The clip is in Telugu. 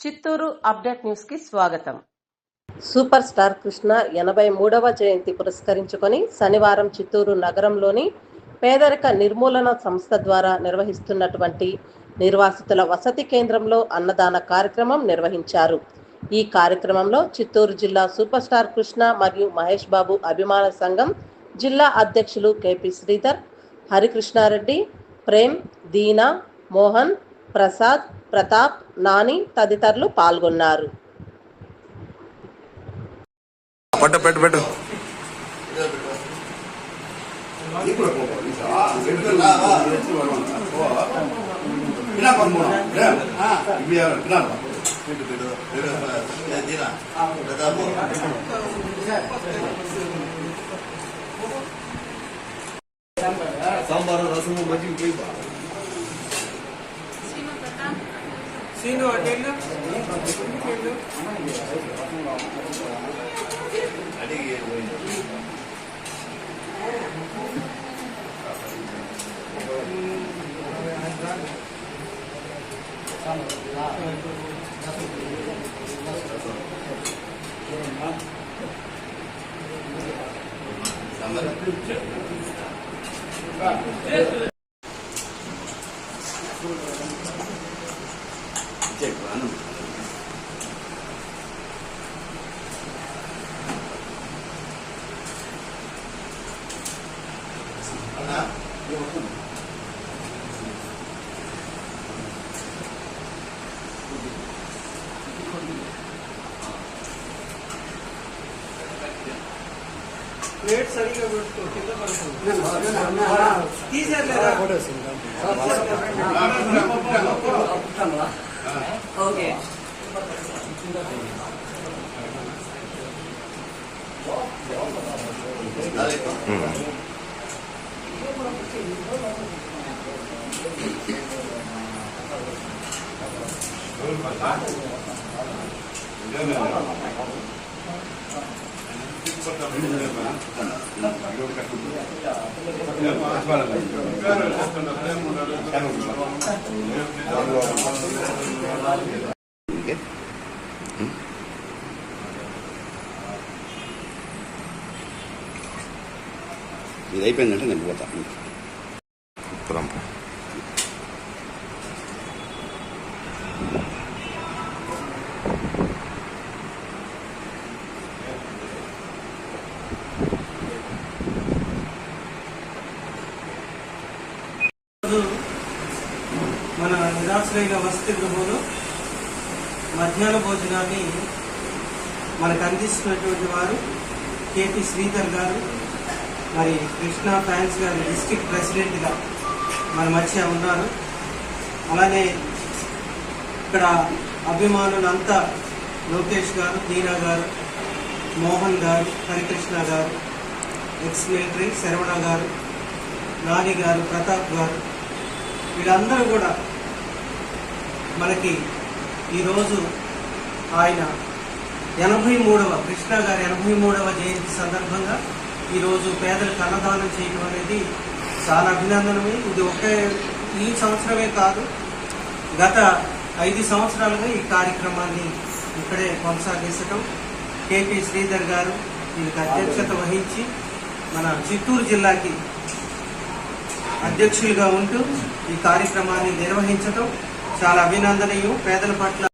చిత్తూరు అప్డేట్ న్యూస్ కి స్వాగతం. సూపర్ స్టార్ కృష్ణ 83వ జయంతి పురస్కరించుకొని శనివారం చిత్తూరు నగరంలోని పేదరిక నిర్మూలన సంస్థ ద్వారా నిర్వహిస్తున్నటువంటి నిర్వాసితుల వసతి కేంద్రంలో అన్నదాన కార్యక్రమం నిర్వహించారు. ఈ కార్యక్రమంలో చిత్తూరు జిల్లా సూపర్ స్టార్ కృష్ణ మరియు మహేష్ బాబు అభిమాన సంఘం జిల్లా అధ్యక్షులు కేపీ శ్రీధర్, హరికృష్ణారెడ్డి, ప్రేమ్, దీనా, మోహన్, ప్రసాద్, ప్రతాప్, నాని తదితరులు పాల్గొన్నారు. సాంబారు రసము మజ్జిగ సీను అటెండ్ అడిగి ప్లేట్ సరిగా పెట్టుకో, కింద పడుతుంది. ఓకే ఇది అయిపోయిందంటే నేను పోతాను. మన నిరాశ్రయ వసతి గృహంలో మధ్యాహ్న భోజనాన్ని మనకు అందిస్తున్నటువంటి వారు కేపీ శ్రీధర్ గారు, మరి కృష్ణ ఫ్యాన్స్ గారు డిస్ట్రిక్ట్ ప్రెసిడెంట్గా మన మధ్య ఉన్నారు. అలానే ఇక్కడ అభిమానులంతా లోకేష్ గారు, దీనా గారు, మోహన్ గారు, హరికృష్ణ గారు, ఎక్స్ మిలిటరీ శరవణ గారు, నాని గారు, ప్రతాప్ గారు, వీళ్ళందరూ కూడా మనకి ఈరోజు ఆయన 83వ కృష్ణ గారి 83వ జయంతి సందర్భంగా ఈరోజు పేదలకు అన్నదానం చేయడం అనేది చాలా అభినందనమే. ఇది ఈ సంవత్సరమే కాదు, గత 5 సంవత్సరాలుగా ఈ కార్యక్రమాన్ని ఇక్కడే కొనసాగించటం. కేపీ శ్రీధర్ గారు దీనికి అధ్యక్షత వహించి మన చిత్తూరు జిల్లాకి అధ్యక్షులుగా ఉంటూ ఈ కార్యక్రమాన్ని నిర్వహించడం చాలా అభినందనీయం. పేదల పట్ల